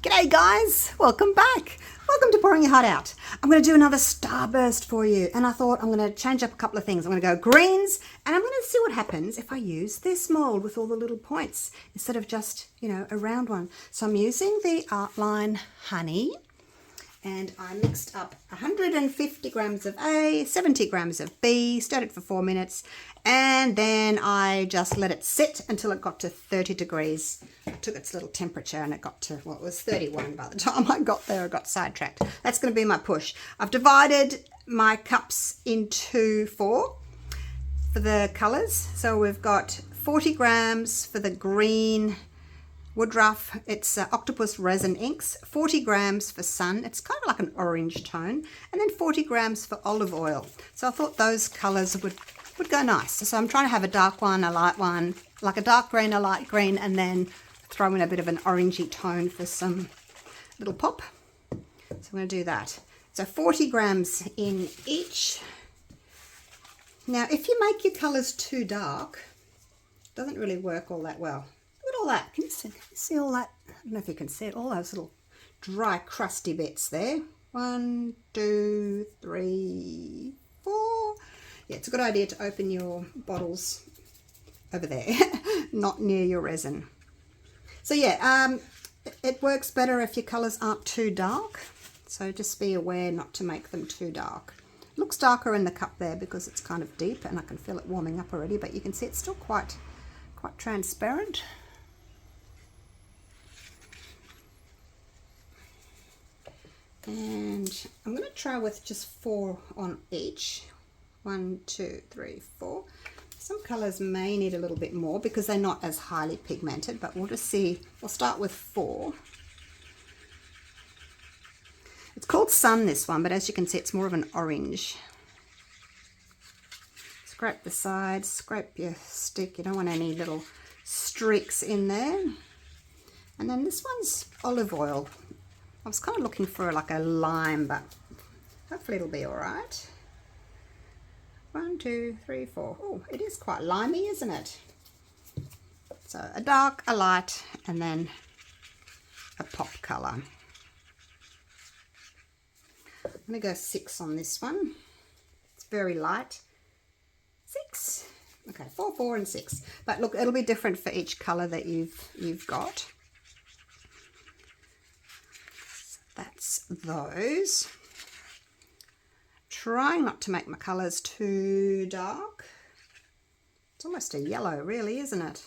G'day guys, welcome back. Welcome to Pouring Your Heart Out. I'm going to do another starburst for you, and I thought I'm going to change up a couple of things. I'm going to go greens, and I'm going to see what happens if I use this mold with all the little points instead of just, a round one. So I'm using the Artline Honey, and I mixed up 150 grams of A, 70 grams of B, stirred it for 4 minutes, and then I just let it sit until it got to 30 degrees. I took its little temperature and it got to, well, it was 31 by the time I got there. I got sidetracked. That's going to be my push. I've divided my cups into 4 for the colours. So we've got 40 grams for the green Woodruff, it's Octopus Resin Inks, 40 grams for Sun, it's kind of like an orange tone, and then 40 grams for olive oil. So I thought those colours would go nice. So I'm trying to have a dark one, a light one, like a dark green, a light green, and then throw in a bit of an orangey tone for some little pop. So I'm going to do that. So 40 grams in each. Now if you make your colours too dark, it doesn't really work all that well. Look at all that. Can you see all that? I don't know if you can see it. All those little dry, crusty bits there. 1, 2, 3, 4. Yeah, it's a good idea to open your bottles over there, not near your resin. So yeah, it works better if your colours aren't too dark. So just be aware not to make them too dark. It looks darker in the cup there because it's kind of deep and I can feel it warming up already, but you can see it's still quite transparent. And I'm going to try with just 4 on each. 1, 2, 3, 4. Some colours may need a little bit more because they're not as highly pigmented, but we'll just see. We'll start with 4. It's called Sun, this one, but as you can see, it's more of an orange. Scrape the sides, scrape your stick. You don't want any little streaks in there. And then this one's olive oil. I was kind of looking for like a lime, but hopefully it'll be all right. 1, 2, 3, 4. Oh, it is quite limey, isn't it? So a dark, a light, and then a pop colour. I'm going to go 6 on this one. It's very light. 6. Okay, 4, 4, and 6. But look, it'll be different for each colour that you've got. That's those. Trying not to make my colours too dark. It's almost a yellow, really, isn't it?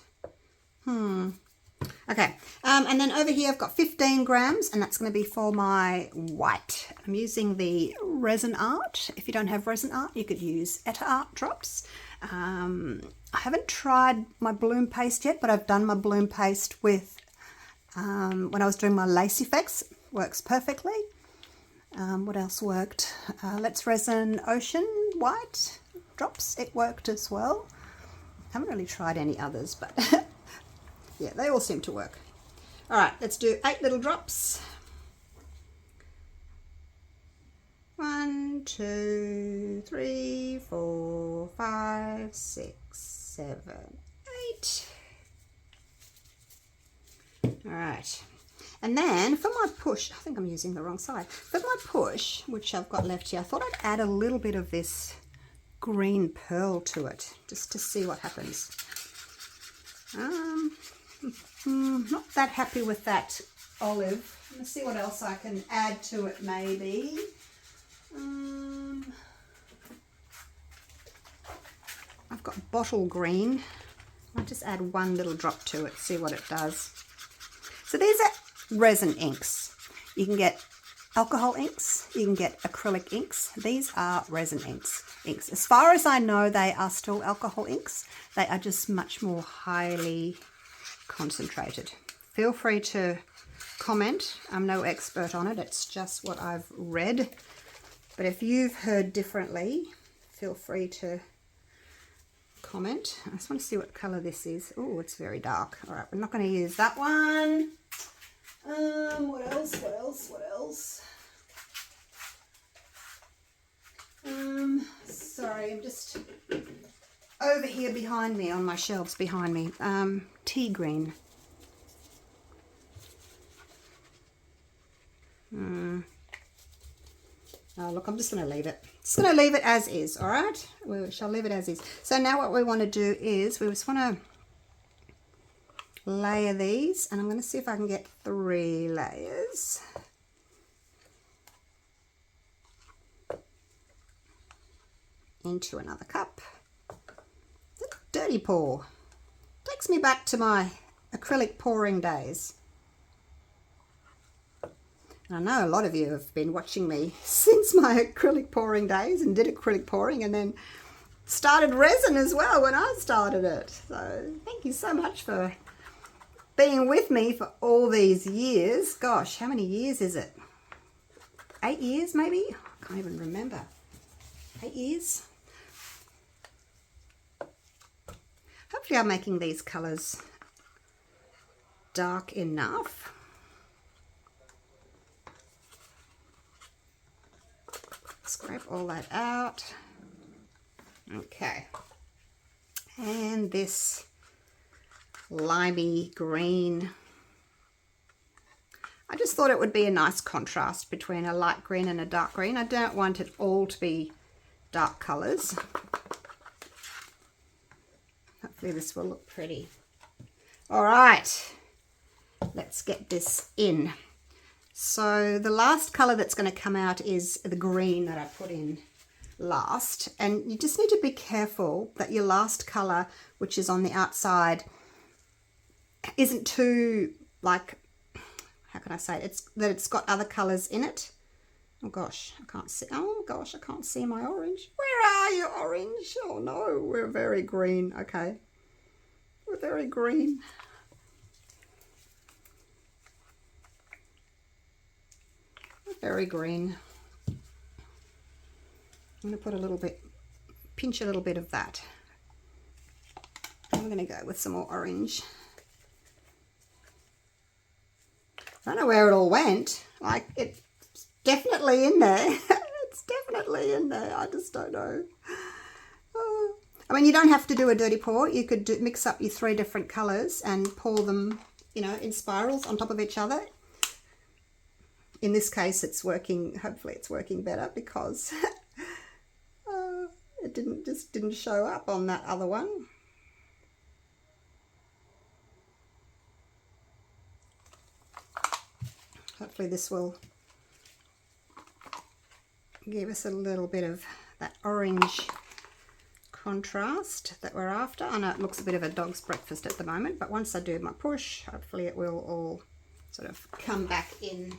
Okay, and then over here I've got 15 grams, and that's going to be for my white. I'm using the Resinart. If you don't have Resinart, you could use Art drops. I haven't tried my bloom paste yet, but I've done my bloom paste with when I was doing my lace effects. Works perfectly. What else worked? Let's Resin Ocean White drops. It worked as well. Haven't really tried any others, but yeah, they all seem to work. All right, let's do 8 little drops. 1, 2, 3, 4, 5, 6, 7, 8. All right. And then for my push, I think I'm using the wrong side. For my push, which I've got left here, I thought I'd add a little bit of this green pearl to it, just to see what happens. Not that happy with that olive. Let's see what else I can add to it maybe. I've got bottle green. I'll just add 1 little drop to it, see what it does. So these are resin inks. You can get alcohol inks, you can get acrylic inks. These are resin inks. As far as I know, they are still alcohol inks. They are just much more highly concentrated. Feel free to comment. I'm no expert on it. It's just what I've read. But if you've heard differently, feel free to comment. I just want to see what colour this is. Oh, it's very dark. All right, we're not going to use that one. What else? Sorry, I'm just over here behind me, on my shelves behind me. Tea green. Oh, look, I'm just going to leave it. Just going to leave it as is, all right? We shall leave it as is. So now what we want to do is we just want to layer these, and I'm going to see if I can get 3 layers. Into another cup. Dirty pour. Takes me back to my acrylic pouring days. I know a lot of you have been watching me since my acrylic pouring days and did acrylic pouring and then started resin as well when I started it. So thank you so much for being with me for all these years. Gosh, how many years is it? 8 years maybe? I can't even remember. 8 years? Hopefully I'm making these colours dark enough. Scrape all that out. Okay. And this limey green. I just thought it would be a nice contrast between a light green and a dark green. I don't want it all to be dark colours. Hopefully this will look pretty. All right, let's get this in. So the last colour that's going to come out is the green that I put in last. And you just need to be careful that your last colour, which is on the outside, isn't too, like, how can I say it? It's got other colours in it. Oh gosh, I can't see. Oh gosh, I can't see my orange. Where are you, orange? Oh no, we're very green. Okay, we're very green. Very green. I'm going to put a little bit, pinch a little bit of that. I'm going to go with some more orange. I don't know where it all went. Like, it's definitely in there. It's definitely in there. I just don't know. Oh. I mean, you don't have to do a dirty pour. You could mix up your 3 different colours and pour them, you know, in spirals on top of each other. In this case, it's working. Hopefully it's working better because it didn't show up on that other one. Hopefully this will give us a little bit of that orange contrast that we're after. I know it looks a bit of a dog's breakfast at the moment, but once I do my push, hopefully it will all sort of come back in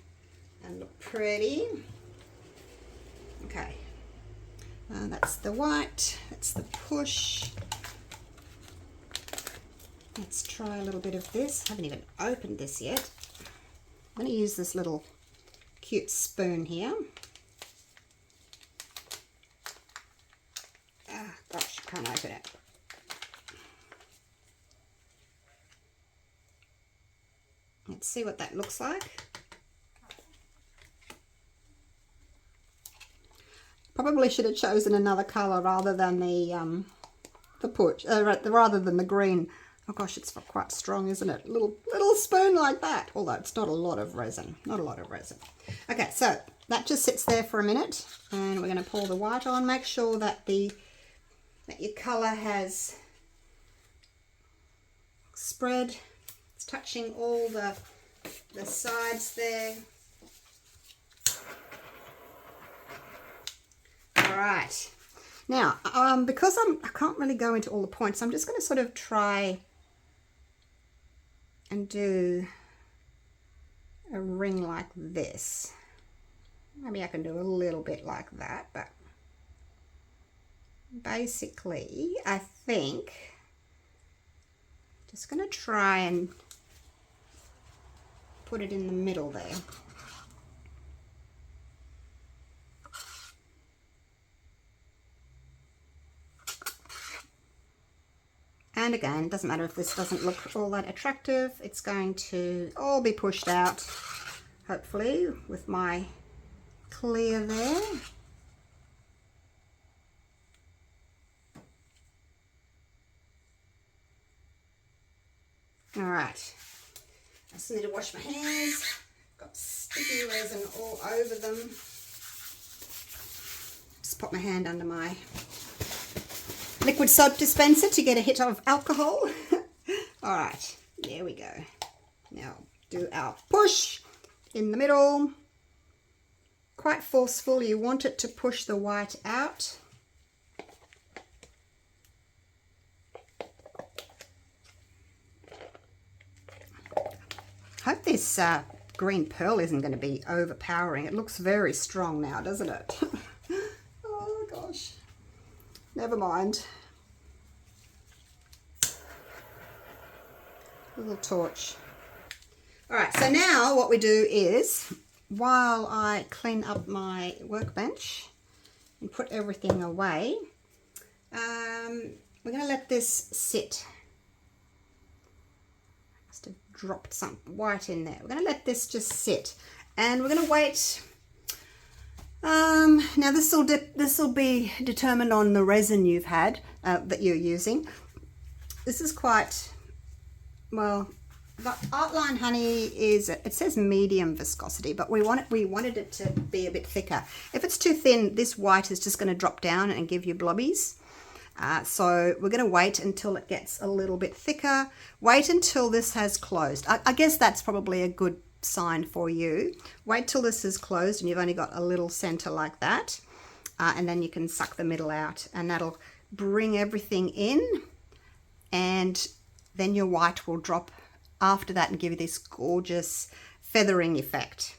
and look pretty. Okay, that's the white, that's the push. Let's try a little bit of this. I haven't even opened this yet. I'm going to use this little cute spoon here. Ah, gosh, I can't open it. Let's see what that looks like. Probably should have chosen another colour rather than the push, rather than the green. Oh gosh, it's quite strong, isn't it? Little spoon like that. Although it's not a lot of resin, not a lot of resin. Okay, so that just sits there for a minute, and we're going to pour the white on. Make sure that your colour has spread. It's touching all the sides there. All right, now because I can't really go into all the points, I'm just going to sort of try and do a ring like this. Maybe I can do a little bit like that, but basically I think just going to try and put it in the middle there. And again, doesn't matter if this doesn't look all that attractive, it's going to all be pushed out, hopefully, with my clear there. All right, I just need to wash my hands. Got sticky sticky resin all over them. Just put my hand under my liquid soap dispenser to get a hit of alcohol. All right, there we go. Now do our push in the middle. Quite forceful. You want it to push the white out. Hope this green pearl isn't going to be overpowering. It looks very strong now, doesn't it? Oh gosh. Never mind. Little torch. All right, so now what we do is, while I clean up my workbench and put everything away, we're going to let this sit. Must have dropped some white in there. We're going to let this just sit, and we're going to wait. Now this will be determined on the resin you've had that you're using. This is quite, well, the Artline Honey is, it says medium viscosity, but we wanted it to be a bit thicker. If it's too thin, this white is just going to drop down and give you blobbies. So we're going to wait until it gets a little bit thicker. Wait until this has closed. I guess that's probably a good sign for you. Wait till this is closed and you've only got a little center like that. And then you can suck the middle out, and that'll bring everything in, and then your white will drop after that and give you this gorgeous feathering effect.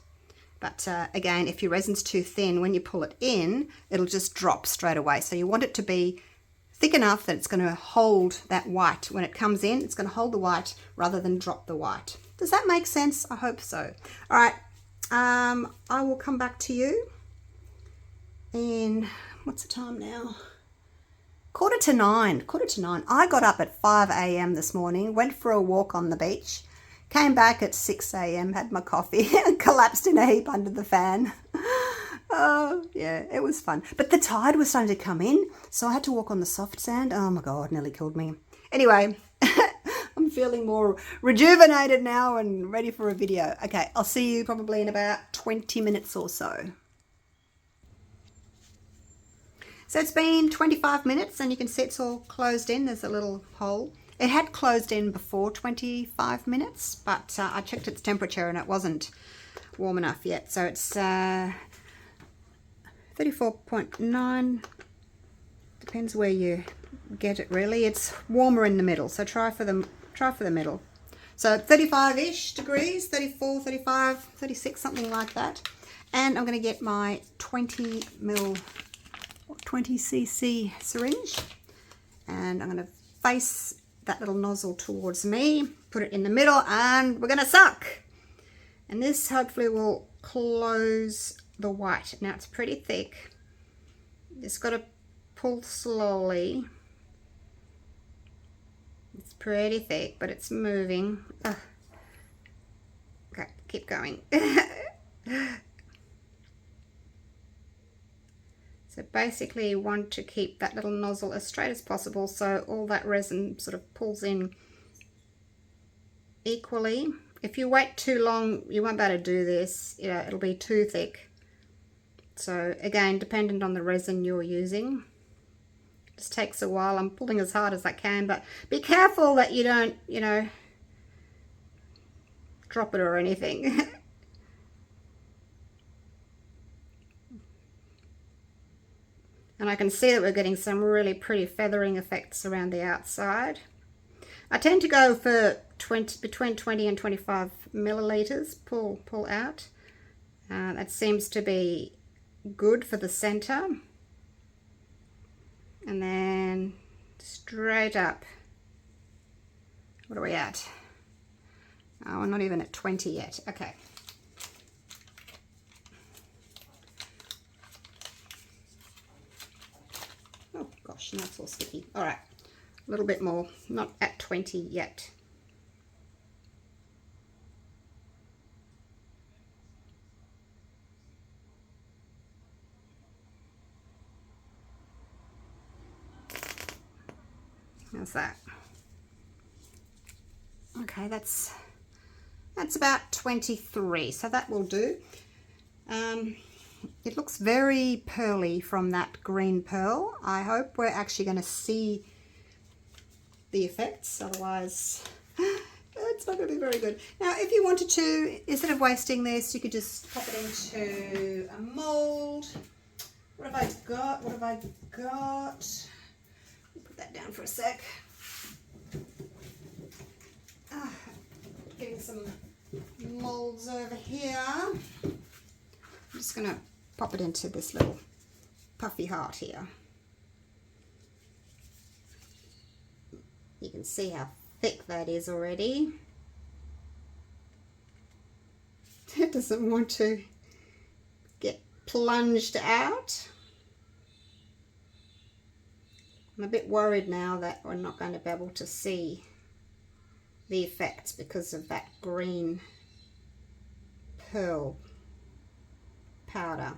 But again, if your resin's too thin, when you pull it in, it'll just drop straight away. So you want it to be thick enough that it's going to hold that white. When it comes in, it's going to hold the white rather than drop the white. Does that make sense? I hope so. All right, I will come back to you in, what's the time now? Quarter to nine. I got up at 5 a.m. this morning, went for a walk on the beach, came back at 6 a.m., had my coffee, and collapsed in a heap under the fan. Oh, yeah, it was fun. But the tide was starting to come in, so I had to walk on the soft sand. Oh my God, nearly killed me. Anyway, I'm feeling more rejuvenated now and ready for a video. Okay, I'll see you probably in about 20 minutes or so. So it's been 25 minutes and you can see it's all closed in. There's a little hole. It had closed in before 25 minutes, but I checked its temperature and it wasn't warm enough yet. So it's 34.9. Depends where you get it really. It's warmer in the middle, so try for the middle. So 35-ish degrees, 34, 35, 36, something like that. And I'm going to get my 20 cc syringe, and I'm going to face that little nozzle towards me, put it in the middle, and we're going to suck. And this hopefully will close the white. Now it's pretty thick. Just got to pull slowly. It's pretty thick, but it's moving. Ugh. Okay, keep going. So basically you want to keep that little nozzle as straight as possible so all that resin sort of pulls in equally. If you wait too long, you won't be able to do this. You know, it'll be too thick. So again, dependent on the resin you're using. It just takes a while. I'm pulling as hard as I can, but be careful that you don't, you know, drop it or anything. And I can see that we're getting some really pretty feathering effects around the outside. I tend to go for between 20 and 25 milliliters pull out. That seems to be good for the center. And then straight up. What are we at? Oh, we're not even at 20 yet. Okay. Oh gosh, now it's all sticky. All right, a little bit more, not at 20 yet. How's that? Okay, that's That's about 23, so that will do. It looks very pearly from that green pearl. I hope we're actually going to see the effects, otherwise it's not going to be very good. Now, if you wanted to, instead of wasting this, you could just pop it into a mold. What have I got? What have I got? Put that down for a sec. Getting some molds over here. I'm just going to pop it into this little puffy heart here. You can see how thick that is already. It doesn't want to get plunged out. I'm a bit worried now that we're not going to be able to see the effects because of that green pearl powder.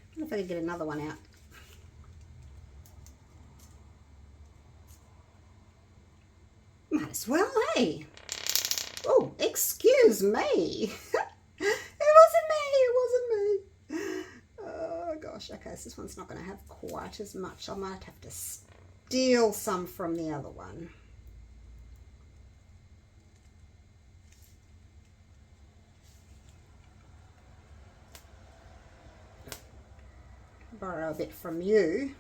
I wonder if I can get another one out. Might as well, eh? Oh, excuse me. It wasn't me. Oh gosh, okay, so this one's not going to have quite as much. I might have to steal some from the other one. Borrow a bit from you.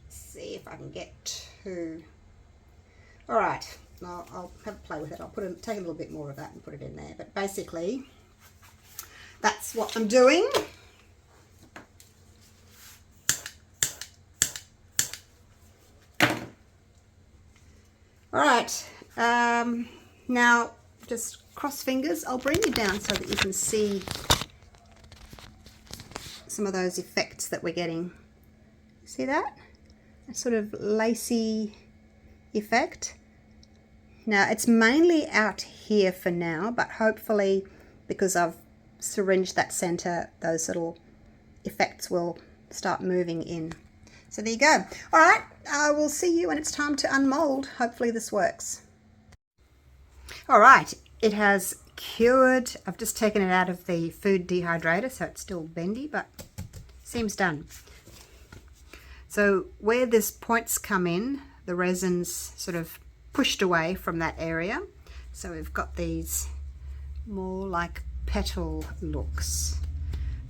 See if I can get two. All right, I'll have a play with it. I'll take a little bit more of that and put it in there. But basically, that's what I'm doing. All right, now just cross fingers. I'll bring you down so that you can see some of those effects that we're getting. See that? A sort of lacy effect. Now it's mainly out here for now, but hopefully because I've syringed that center, those little effects will start moving in. So there you go. All right, I will see you when it's time to unmold. Hopefully this works. All right, it has cured. I've just taken it out of the food dehydrator, so it's still bendy, but seems done. So where this points come in, the resin's sort of pushed away from that area. So we've got these more like petal looks.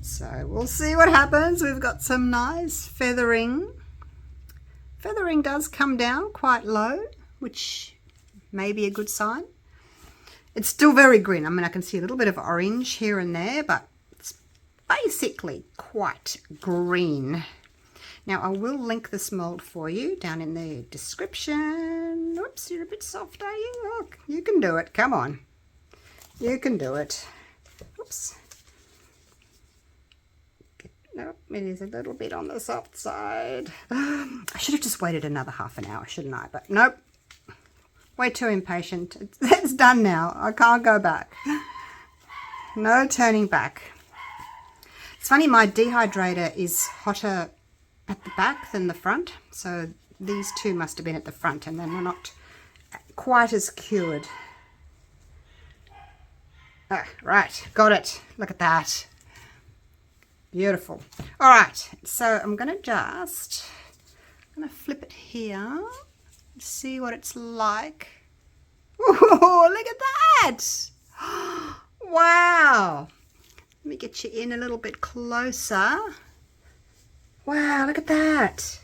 So we'll see what happens. We've got some nice feathering. Feathering does come down quite low, which may be a good sign. It's still very green. I mean, I can see a little bit of orange here and there, but it's basically quite green. Now, I will link this mold for you down in the description. Oops, you're a bit soft, are you? Look, you can do it. Come on. You can do it. Oops. Nope, it is a little bit on the soft side. I should have just waited another half an hour, shouldn't I? But nope. Way too impatient. It's done now. I can't go back. No turning back. It's funny, my dehydrator is hotter at the back than the front. So these two must have been at the front and then we're not quite as cured. Ah, right, got it. Look at that. Beautiful. All right, so I'm going to flip it here. See what it's like. Oh, look at that. Wow. Let me get you in a little bit closer. Wow, look at that.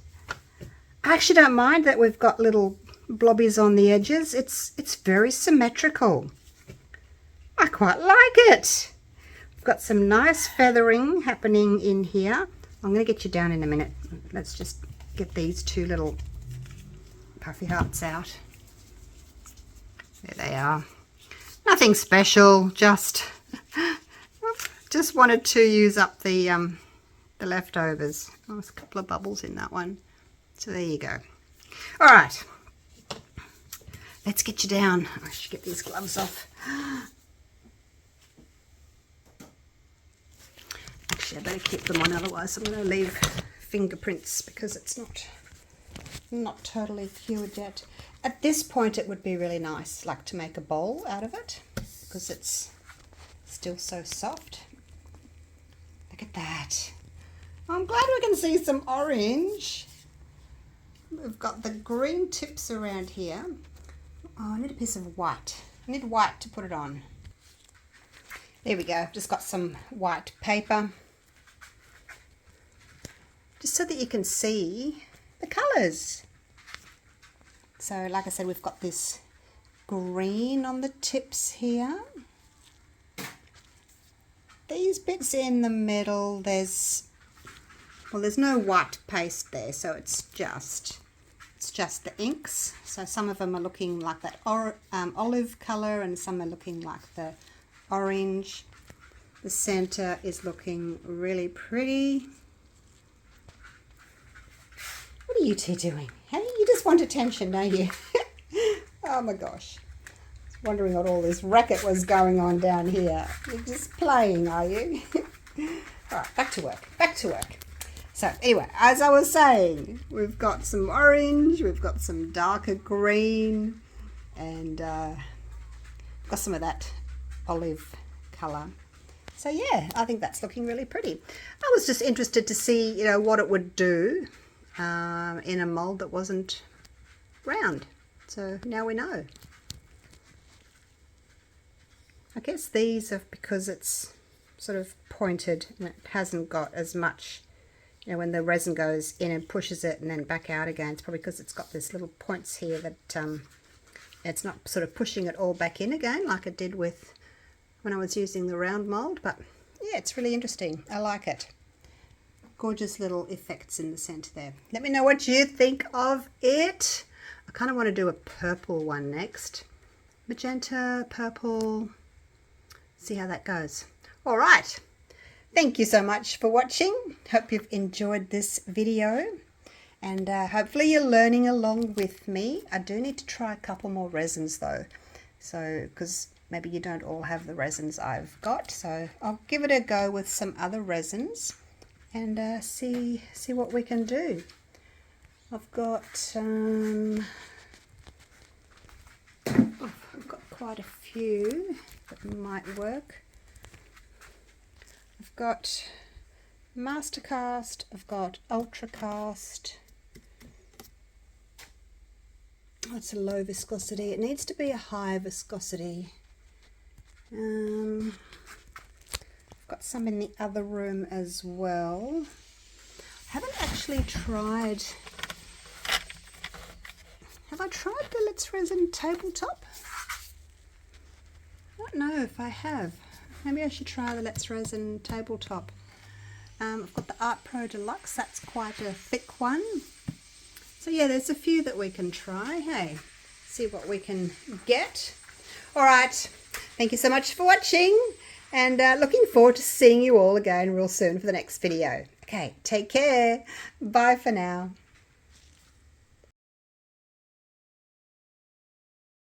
I actually don't mind that we've got little blobbies on the edges. It's very symmetrical. I quite like it. We've got some nice feathering happening in here. I'm going to get you down in a minute. Let's just get these two little puffy hearts out. There they are. Nothing special, just wanted to use up the leftovers. Oh, there's a couple of bubbles in that one. So there you go. All right. Let's get you down. I should get these gloves off. Actually, I better keep them on, otherwise I'm going to leave fingerprints because it's not totally cured yet. At this point it would be really nice like to make a bowl out of it because it's still so soft. Look at that. I'm glad we can see some orange. We've got the green tips around here. Oh, I need a piece of white. I need white to put it on. There we go. I've just got some white paper. Just so that you can see the colours. So like I said, we've got this green on the tips here. These bits in the middle, there's no white paste there, so it's just the inks. So some of them are looking like that olive colour and some are looking like the orange. The centre is looking really pretty. What are you two doing? Hey, you just want attention, don't you? Oh my gosh. I was wondering what all this racket was going on down here. You're just playing, are you? Alright, back to work. Back to work. So anyway, as I was saying, we've got some orange, we've got some darker green, and got some of that olive colour. So yeah, I think that's looking really pretty. I was just interested to see, you know, what it would do in a mould that wasn't round. So now we know. I guess these are because it's sort of pointed and it hasn't got as much, you know, when the resin goes in and pushes it and then back out again, it's probably because it's got these little points here that it's not sort of pushing it all back in again like it did with when I was using the round mould. But yeah, it's really interesting. I like it. Gorgeous little effects in the centre there. Let me know what you think of it. I kind of want to do a purple one next. Magenta, purple. See how that goes. All right. Thank you so much for watching. Hope you've enjoyed this video. And hopefully you're learning along with me. I do need to try a couple more resins though. So, because maybe you don't all have the resins I've got. So I'll give it a go with some other resins and see what we can do. I've got I've got quite a few that might work. I've got Mastercast, I've got Ultracast. That's a low viscosity. It needs to be a high viscosity. I've got some in the other room as well. I haven't actually tried. Have I tried the Let's Resin tabletop? I don't know if I have. Maybe I should try the Let's Resin tabletop. I've got the Art Pro Deluxe. That's quite a thick one. So yeah, there's a few that we can try. Hey, see what we can get. All right. Thank you so much for watching, and looking forward to seeing you all again real soon for the next video. Okay, take care. Bye for now.